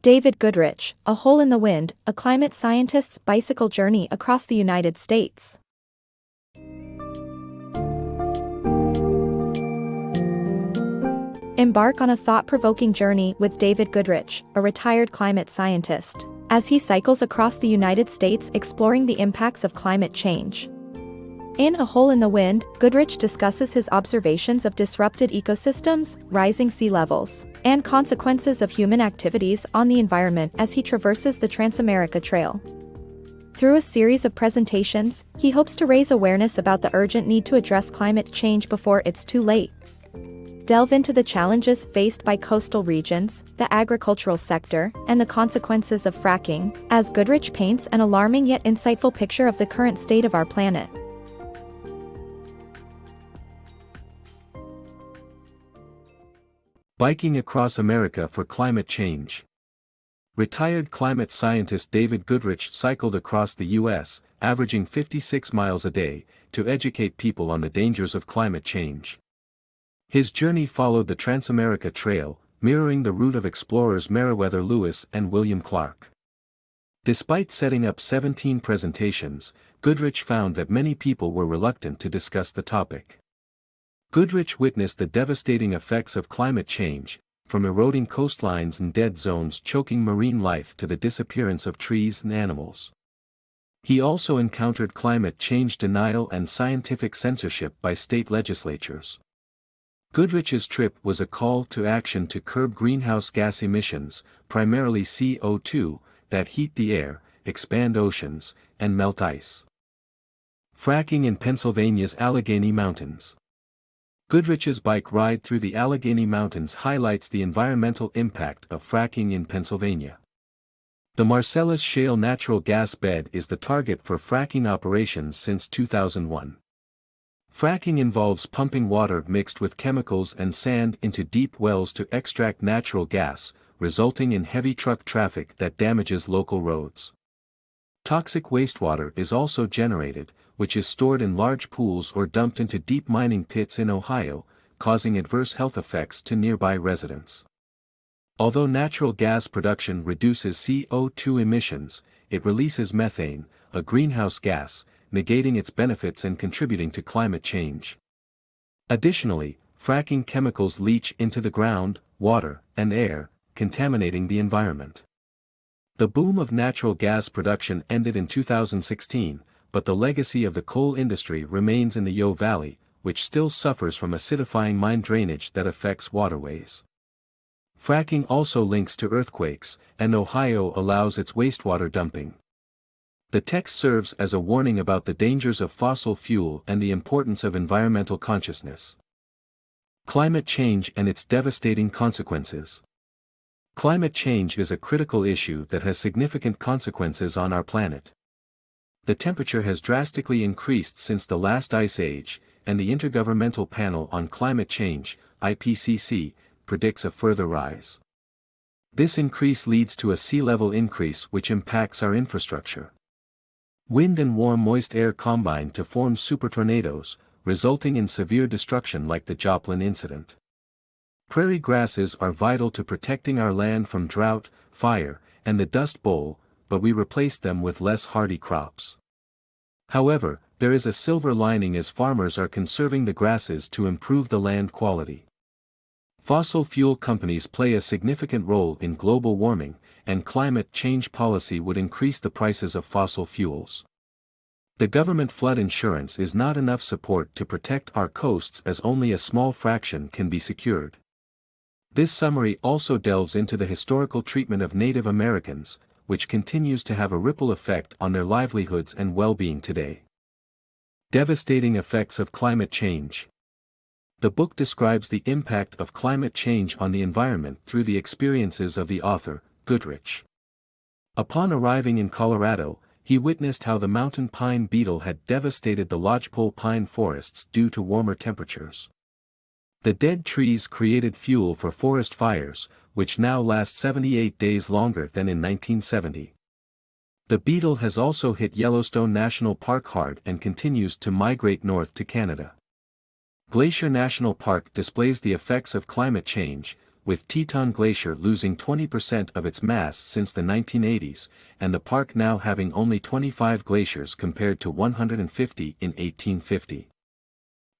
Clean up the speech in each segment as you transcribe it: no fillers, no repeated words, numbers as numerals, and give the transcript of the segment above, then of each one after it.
David Goodrich, A Hole in the Wind, a climate scientist's bicycle journey across the United States. Embark on a thought-provoking journey with David Goodrich, a retired climate scientist, as he cycles across the United States exploring the impacts of climate change. In A Hole in the Wind, Goodrich discusses his observations of disrupted ecosystems, rising sea levels, and consequences of human activities on the environment as he traverses the Transamerica Trail. Through a series of presentations, he hopes to raise awareness about the urgent need to address climate change before it's too late. Delve into the challenges faced by coastal regions, the agricultural sector, and the consequences of fracking, as Goodrich paints an alarming yet insightful picture of the current state of our planet. Biking across America for climate change. Retired climate scientist David Goodrich cycled across the U.S., averaging 56 miles a day, to educate people on the dangers of climate change. His journey followed the Transamerica Trail, mirroring the route of explorers Meriwether Lewis and William Clark. Despite setting up 17 presentations, Goodrich found that many people were reluctant to discuss the topic. Goodrich witnessed the devastating effects of climate change, from eroding coastlines and dead zones choking marine life to the disappearance of trees and animals. He also encountered climate change denial and scientific censorship by state legislatures. Goodrich's trip was a call to action to curb greenhouse gas emissions, primarily CO2, that heat the air, expand oceans, and melt ice. Fracking in Pennsylvania's Allegheny Mountains. Goodrich's bike ride through the Allegheny Mountains highlights the environmental impact of fracking in Pennsylvania. The Marcellus Shale natural gas bed is the target for fracking operations since 2001. Fracking involves pumping water mixed with chemicals and sand into deep wells to extract natural gas, resulting in heavy truck traffic that damages local roads. Toxic wastewater is also generated, which is stored in large pools or dumped into deep mining pits in Ohio, causing adverse health effects to nearby residents. Although natural gas production reduces CO2 emissions, it releases methane, a greenhouse gas, negating its benefits and contributing to climate change. Additionally, fracking chemicals leach into the ground, water, and air, contaminating the environment. The boom of natural gas production ended in 2016, but the legacy of the coal industry remains in the Yo Valley, which still suffers from acidifying mine drainage that affects waterways. Fracking also links to earthquakes, and Ohio allows its wastewater dumping. The text serves as a warning about the dangers of fossil fuel and the importance of environmental consciousness. Climate change and its devastating consequences. Climate change is a critical issue that has significant consequences on our planet. The temperature has drastically increased since the last ice age, and the Intergovernmental Panel on Climate Change, IPCC, predicts a further rise. This increase leads to a sea level increase which impacts our infrastructure. Wind and warm moist air combine to form supertornadoes, resulting in severe destruction like the Joplin incident. Prairie grasses are vital to protecting our land from drought, fire, and the Dust Bowl, but we replace them with less hardy crops. However, there is a silver lining as farmers are conserving the grasses to improve the land quality. Fossil fuel companies play a significant role in global warming, and climate change policy would increase the prices of fossil fuels. The government flood insurance is not enough support to protect our coasts as only a small fraction can be secured. This summary also delves into the historical treatment of Native Americans, which continues to have a ripple effect on their livelihoods and well-being today. Devastating effects of climate change. The book describes the impact of climate change on the environment through the experiences of the author, Goodrich. Upon arriving in Colorado, he witnessed how the mountain pine beetle had devastated the lodgepole pine forests due to warmer temperatures. The dead trees created fuel for forest fires, which now last 78 days longer than in 1970. The beetle has also hit Yellowstone National Park hard and continues to migrate north to Canada. Glacier National Park displays the effects of climate change, with Teton Glacier losing 20% of its mass since the 1980s, and the park now having only 25 glaciers compared to 150 in 1850.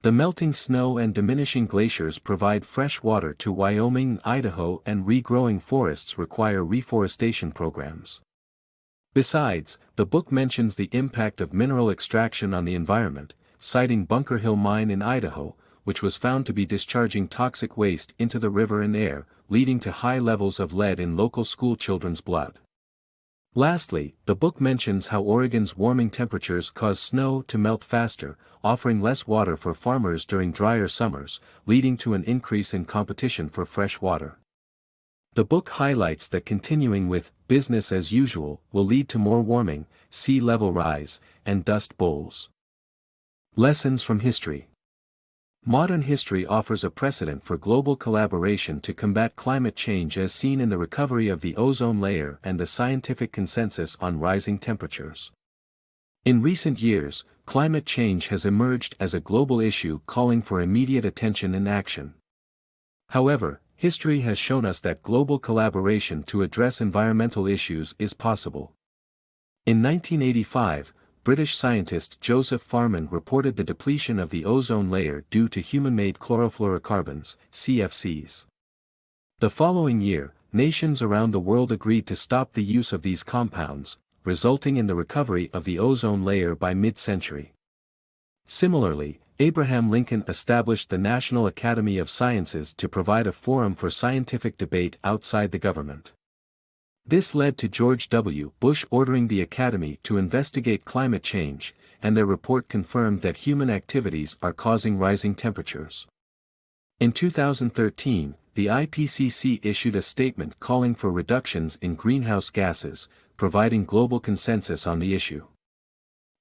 The melting snow and diminishing glaciers provide fresh water to Wyoming and Idaho, and regrowing forests require reforestation programs. Besides, the book mentions the impact of mineral extraction on the environment, citing Bunker Hill Mine in Idaho, which was found to be discharging toxic waste into the river and air, leading to high levels of lead in local school children's blood. Lastly, the book mentions how Oregon's warming temperatures cause snow to melt faster, offering less water for farmers during drier summers, leading to an increase in competition for fresh water. The book highlights that continuing with business as usual will lead to more warming, sea level rise, and dust bowls. Lessons from history. Modern history offers a precedent for global collaboration to combat climate change, as seen in the recovery of the ozone layer and the scientific consensus on rising temperatures. In recent years, climate change has emerged as a global issue calling for immediate attention and action. However, history has shown us that global collaboration to address environmental issues is possible. In 1985, British scientist Joseph Farman reported the depletion of the ozone layer due to human-made chlorofluorocarbons, CFCs. The following year, nations around the world agreed to stop the use of these compounds, resulting in the recovery of the ozone layer by mid-century. Similarly, Abraham Lincoln established the National Academy of Sciences to provide a forum for scientific debate outside the government. This led to George W. Bush ordering the Academy to investigate climate change, and their report confirmed that human activities are causing rising temperatures. In 2013, the IPCC issued a statement calling for reductions in greenhouse gases, providing global consensus on the issue.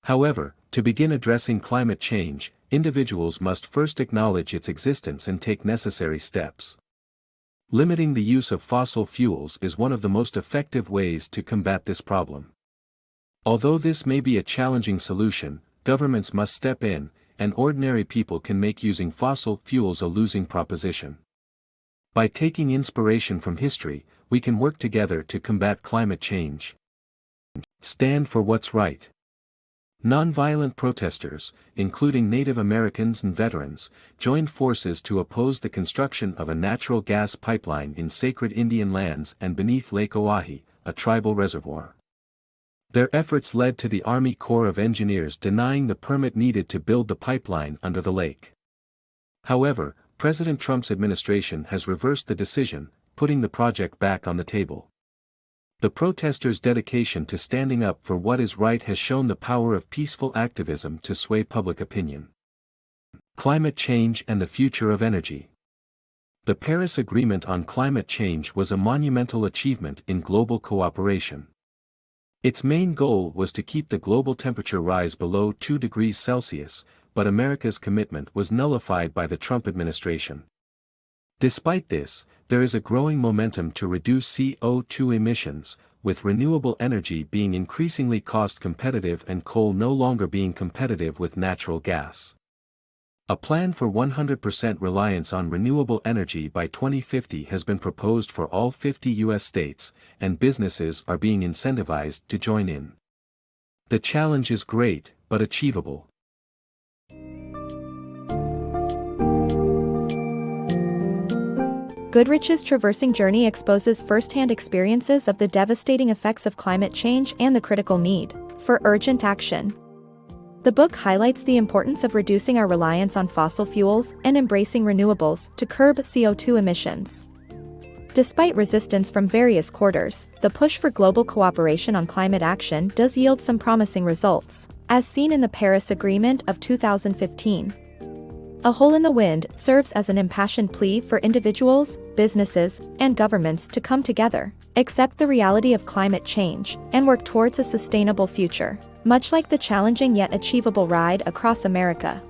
However, to begin addressing climate change, individuals must first acknowledge its existence and take necessary steps. Limiting the use of fossil fuels is one of the most effective ways to combat this problem. Although this may be a challenging solution, governments must step in, and ordinary people can make using fossil fuels a losing proposition. By taking inspiration from history, we can work together to combat climate change. Stand for what's right. Nonviolent protesters, including Native Americans and veterans, joined forces to oppose the construction of a natural gas pipeline in sacred Indian lands and beneath Lake Oahe, a tribal reservoir. Their efforts led to the Army Corps of Engineers denying the permit needed to build the pipeline under the lake. However, President Trump's administration has reversed the decision, putting the project back on the table. The protesters' dedication to standing up for what is right has shown the power of peaceful activism to sway public opinion. Climate change and the future of energy. The Paris Agreement on climate change was a monumental achievement in global cooperation. Its main goal was to keep the global temperature rise below 2 degrees Celsius, but America's commitment was nullified by the Trump administration. Despite this, there is a growing momentum to reduce CO2 emissions, with renewable energy being increasingly cost competitive and coal no longer being competitive with natural gas. A plan for 100% reliance on renewable energy by 2050 has been proposed for all 50 U.S. states, and businesses are being incentivized to join in. The challenge is great, but achievable. Goodrich's traversing journey exposes first-hand experiences of the devastating effects of climate change and the critical need for urgent action. The book highlights the importance of reducing our reliance on fossil fuels and embracing renewables to curb CO2 emissions. Despite resistance from various quarters, the push for global cooperation on climate action does yield some promising results, as seen in the Paris Agreement of 2015. A Hole in the Wind serves as an impassioned plea for individuals, businesses, and governments to come together, accept the reality of climate change, and work towards a sustainable future, much like the challenging yet achievable ride across America.